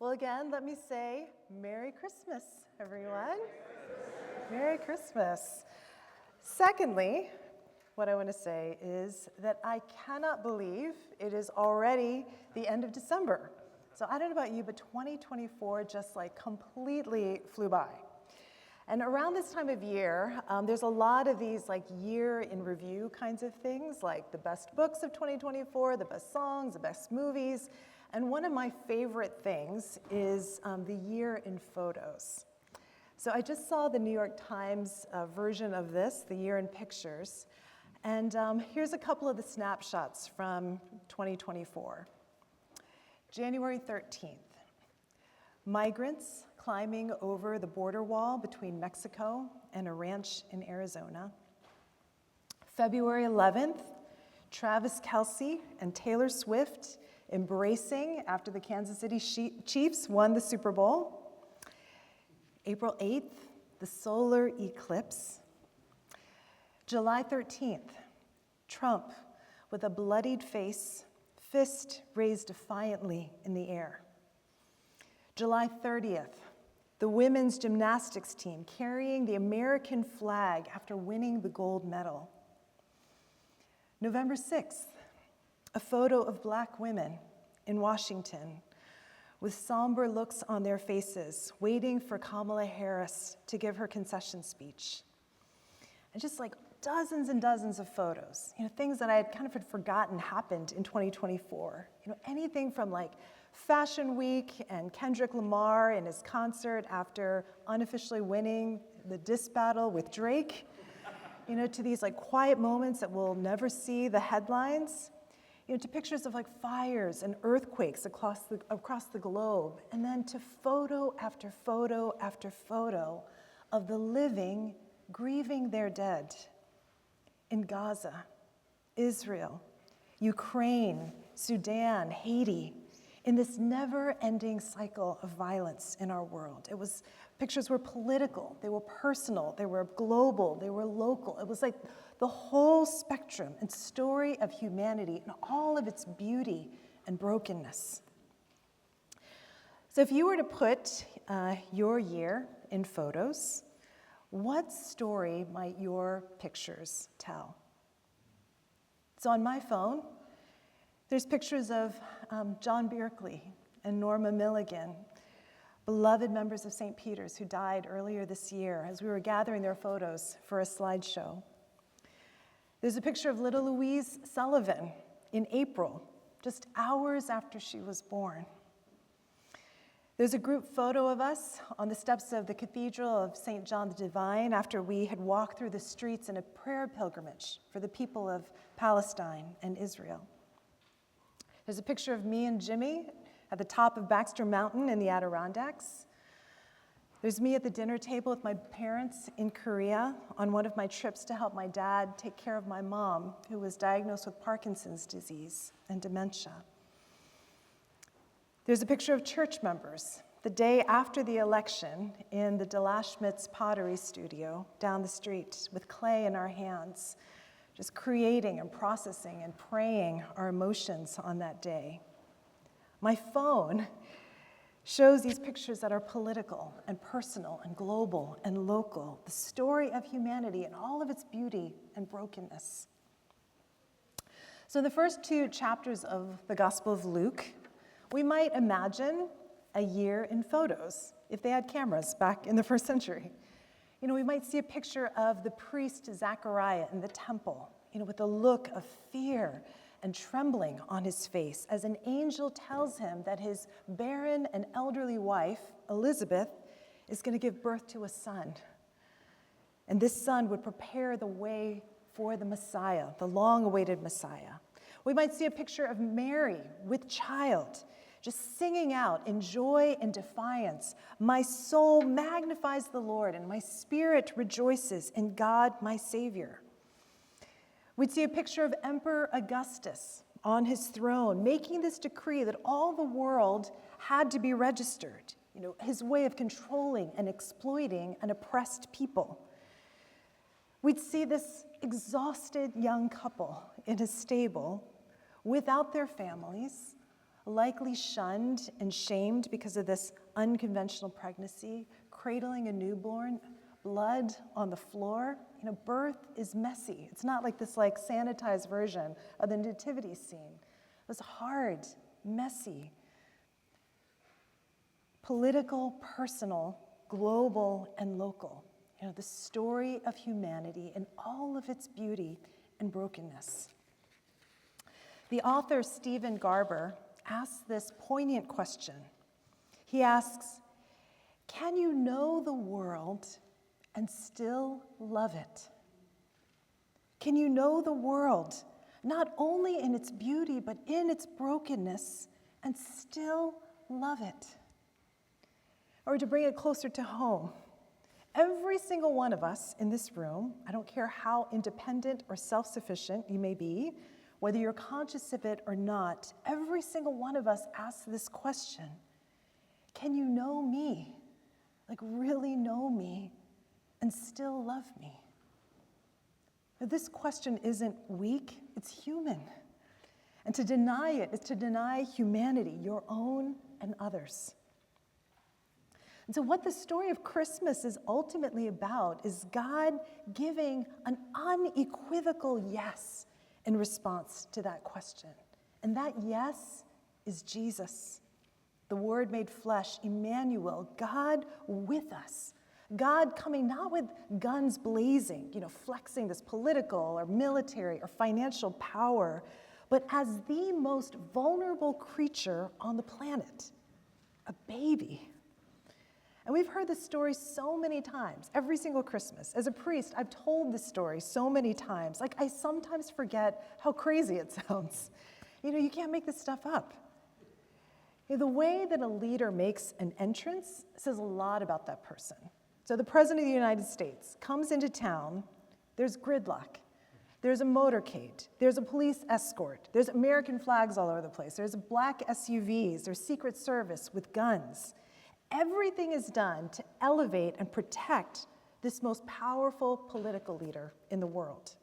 Well, again, let me say Merry Christmas, everyone. Merry Christmas. Secondly, what I want to say is that I cannot believe it is already the end of December. So I don't know about you, but 2024 just completely flew by. And around this time of year, there's a lot of these year in review kinds of things, like the best books of 2024, the best songs, the best movies. And one of my favorite things is the year in photos. So I just saw the New York Times version of this, the year in pictures. And here's a couple of the snapshots from 2024. January 13th, migrants climbing over the border wall between Mexico and a ranch in Arizona. February 11th, Travis Kelce and Taylor Swift embracing after the Kansas City Chiefs won the Super Bowl. April 8th, the solar eclipse. July 13th, Trump with a bloodied face, fist raised defiantly in the air. July 30th, the women's gymnastics team carrying the American flag after winning the gold medal. November 6th, a photo of Black women in Washington with somber looks on their faces, waiting for Kamala Harris to give her concession speech. And just dozens and dozens of photos, things that I had kind of forgotten happened in 2024. Anything from Fashion Week and Kendrick Lamar in his concert after unofficially winning the diss battle with Drake, to these quiet moments that we'll never see the headlines, to pictures of fires and earthquakes across the globe, and then to photo after photo after photo of the living grieving their dead in Gaza, Israel, Ukraine, Sudan, Haiti, in this never-ending cycle of violence in our world. Pictures were political, they were personal, they were global, they were local. It was the whole spectrum and story of humanity and all of its beauty and brokenness. So if you were to put your year in photos, what story might your pictures tell? So on my phone, there's pictures of John Bierkley and Norma Milligan, beloved members of St. Peter's who died earlier this year as we were gathering their photos for a slideshow. There's a picture of little Louise Sullivan in April, just hours after she was born. There's a group photo of us on the steps of the Cathedral of St. John the Divine after we had walked through the streets in a prayer pilgrimage for the people of Palestine and Israel. There's a picture of me and Jimmy at the top of Baxter Mountain in the Adirondacks. There's me at the dinner table with my parents in Korea on one of my trips to help my dad take care of my mom, who was diagnosed with Parkinson's disease and dementia. There's a picture of church members the day after the election in the Delaschmitz pottery studio down the street with clay in our hands, just creating and processing and praying our emotions on that day. My phone shows these pictures that are political and personal and global and local, the story of humanity and all of its beauty and brokenness. So in the first two chapters of the Gospel of Luke, we might imagine a year in photos if they had cameras back in the first century. We might see a picture of the priest Zechariah in the temple, with a look of fear and trembling on his face as an angel tells him that his barren and elderly wife, Elizabeth, is going to give birth to a son. And this son would prepare the way for the Messiah, the long-awaited Messiah. We might see a picture of Mary with child, just singing out in joy and defiance, "My soul magnifies the Lord, and my spirit rejoices in God, my Savior." We'd see a picture of Emperor Augustus on his throne, making this decree that all the world had to be registered, his way of controlling and exploiting an oppressed people. We'd see this exhausted young couple in a stable without their families, likely shunned and shamed because of this unconventional pregnancy, cradling a newborn, blood on the floor. Birth is messy. It's not like this sanitized version of the nativity scene. It was hard, messy, political, personal, global, and local. The story of humanity in all of its beauty and brokenness. The author Stephen Garber asks this poignant question. He asks, can you know the world and still love it? Can you know the world, not only in its beauty, but in its brokenness, and still love it? Or to bring it closer to home, every single one of us in this room, I don't care how independent or self-sufficient you may be, whether you're conscious of it or not, every single one of us asks this question: can you know me, really know me, and still love me? Now, this question isn't weak, it's human. And to deny it is to deny humanity, your own and others. And so what the story of Christmas is ultimately about is God giving an unequivocal yes in response to that question. And that yes is Jesus, the Word made flesh, Emmanuel, God with us. God coming not with guns blazing, flexing this political or military or financial power, but as the most vulnerable creature on the planet, a baby. And we've heard this story so many times, every single Christmas. As a priest, I've told this story so many times. I sometimes forget how crazy it sounds. You can't make this stuff up. The way that a leader makes an entrance says a lot about that person. So the President of the United States comes into town, there's gridlock, there's a motorcade, there's a police escort, there's American flags all over the place, there's black SUVs, there's Secret Service with guns. Everything is done to elevate and protect this most powerful political leader in the world.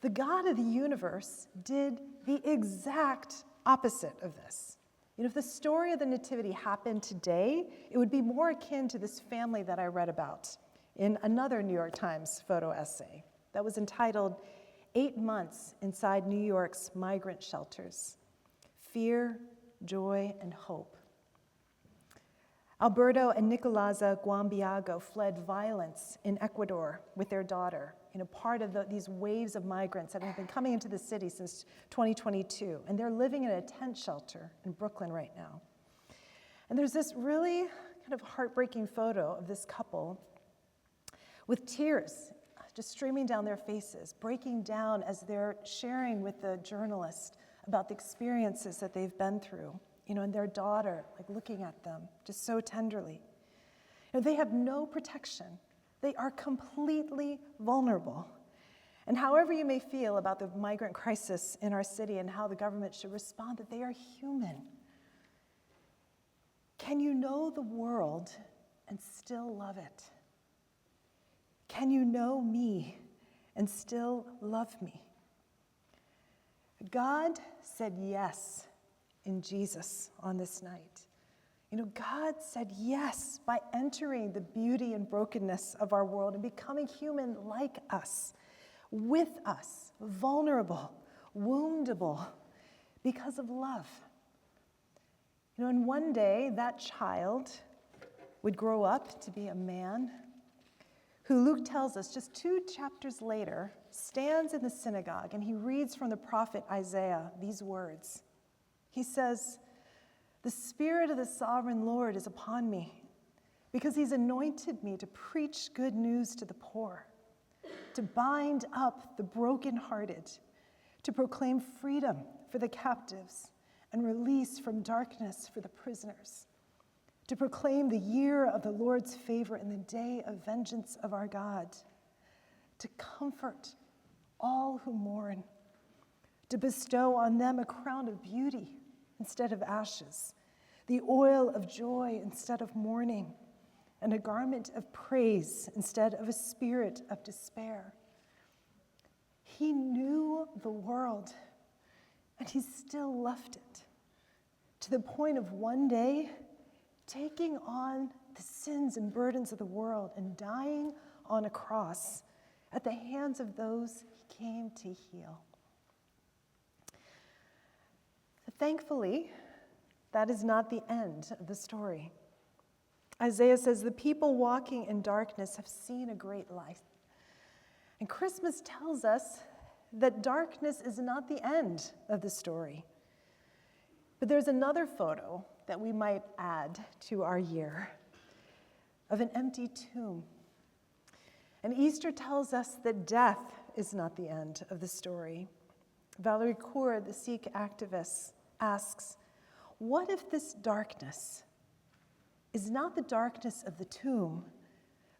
The God of the universe did the exact opposite of this. If the story of the Nativity happened today, it would be more akin to this family that I read about in another New York Times photo essay that was entitled 8 Months Inside New York's Migrant Shelters: Fear, Joy, and Hope. Alberto and Nicolaza Guambiago fled violence in Ecuador with their daughter, part of these waves of migrants that have been coming into the city since 2022. And they're living in a tent shelter in Brooklyn right now. And there's this really kind of heartbreaking photo of this couple with tears just streaming down their faces, breaking down as they're sharing with the journalist about the experiences that they've been through. And their daughter, looking at them just so tenderly. They have no protection. They are completely vulnerable. And however you may feel about the migrant crisis in our city and how the government should respond, that they are human. Can you know the world and still love it? Can you know me and still love me? God said yes in Jesus on this night. God said yes by entering the beauty and brokenness of our world and becoming human like us, with us, vulnerable, woundable, because of love. And one day that child would grow up to be a man who, Luke tells us just 2 chapters later, stands in the synagogue and he reads from the prophet Isaiah these words. He says, "The Spirit of the Sovereign Lord is upon me, because he's anointed me to preach good news to the poor, to bind up the brokenhearted, to proclaim freedom for the captives and release from darkness for the prisoners, to proclaim the year of the Lord's favor and the day of vengeance of our God, to comfort all who mourn, to bestow on them a crown of beauty instead of ashes, the oil of joy instead of mourning, and a garment of praise instead of a spirit of despair." He knew the world, and he still loved it. to the point of one day taking on the sins and burdens of the world and dying on a cross at the hands of those he came to heal. Thankfully, that is not the end of the story. Isaiah says, the people walking in darkness have seen a great light. And Christmas tells us that darkness is not the end of the story. But there's another photo that we might add to our year of an empty tomb. And Easter tells us that death is not the end of the story. Valerie Kaur, the Sikh activist, asks, what if this darkness is not the darkness of the tomb,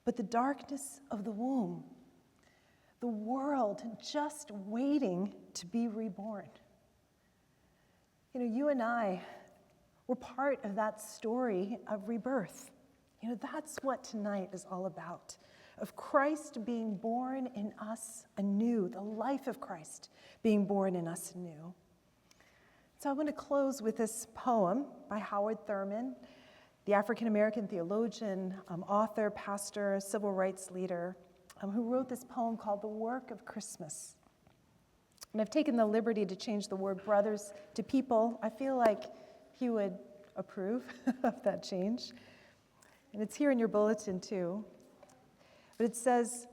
but the darkness of the womb? The world just waiting to be reborn. You know, you and I were part of that story of rebirth. You know, that's what tonight is all about, of Christ being born in us anew, the life of Christ being born in us anew. So I want to close with this poem by Howard Thurman, the African-American theologian, author, pastor, civil rights leader, who wrote this poem called The Work of Christmas. And I've taken the liberty to change the word brothers to people. I feel like he would approve of that change. And it's here in your bulletin too. But it says,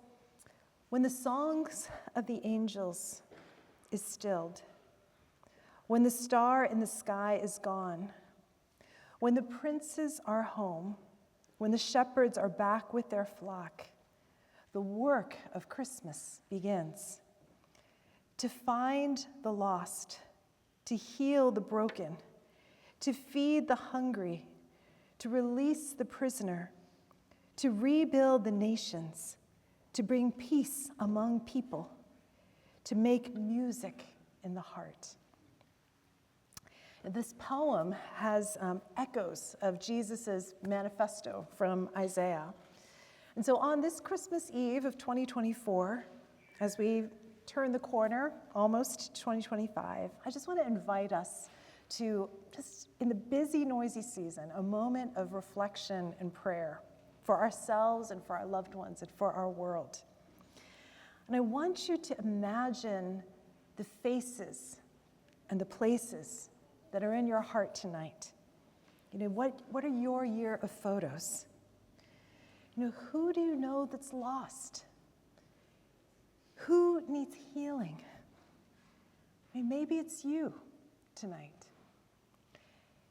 when the songs of the angels is stilled, when the star in the sky is gone, when the princes are home, when the shepherds are back with their flock, the work of Christmas begins. To find the lost, to heal the broken, to feed the hungry, to release the prisoner, to rebuild the nations, to bring peace among people, to make music in the heart. This poem has echoes of Jesus' manifesto from Isaiah. And so on this Christmas Eve of 2024, as we turn the corner almost to 2025, I just want to invite us to, just in the busy, noisy season, a moment of reflection and prayer for ourselves and for our loved ones and for our world. And I want you to imagine the faces and the places that are in your heart tonight. You know, what are your year of photos? You know, who do you know that's lost? Who needs healing? I mean, maybe it's you tonight.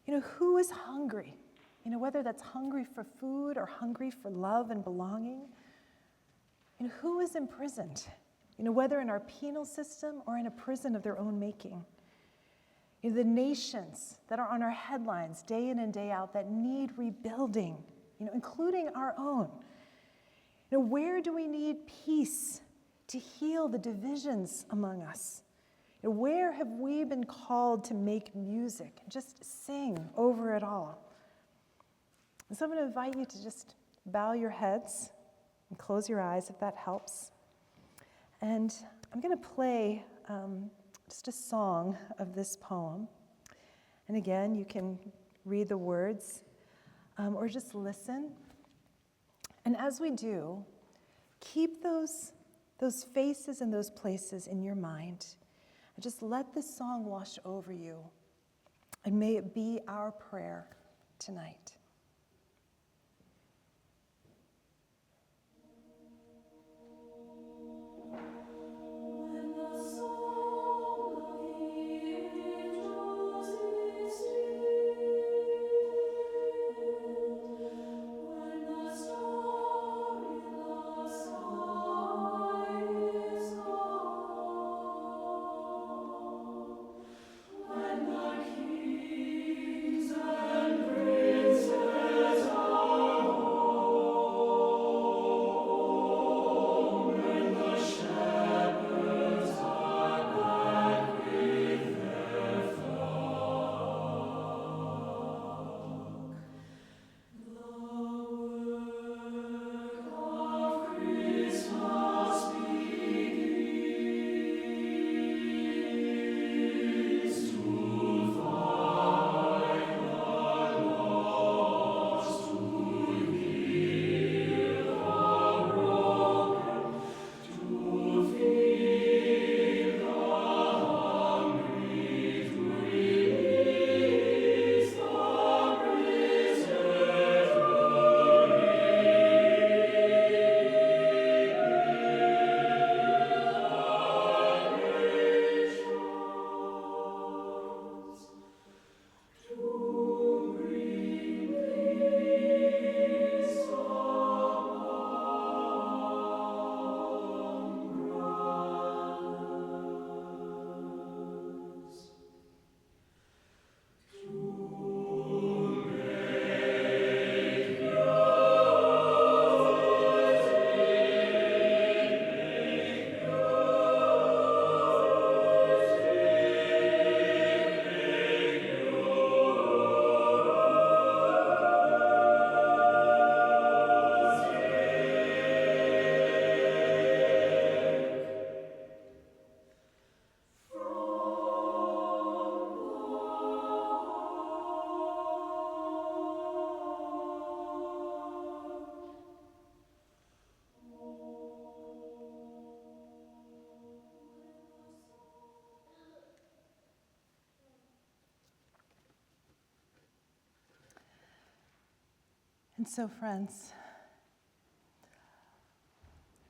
You know, who is hungry? You know, whether that's hungry for food or hungry for love and belonging. You know, who is imprisoned? You know, whether in our penal system or in a prison of their own making. You know, the nations that are on our headlines day in and day out that need rebuilding, you know, including our own. You know, where do we need peace to heal the divisions among us? You know, where have we been called to make music and just sing over it all? And so I'm going to invite you to just bow your heads and close your eyes if that helps. And I'm going to play just a song of this poem. And again, you can read the words or just listen. And as we do, keep those faces and those places in your mind. And just let this song wash over you. And may it be our prayer tonight. When the kings and princes And so, friends,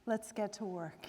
let's get to work.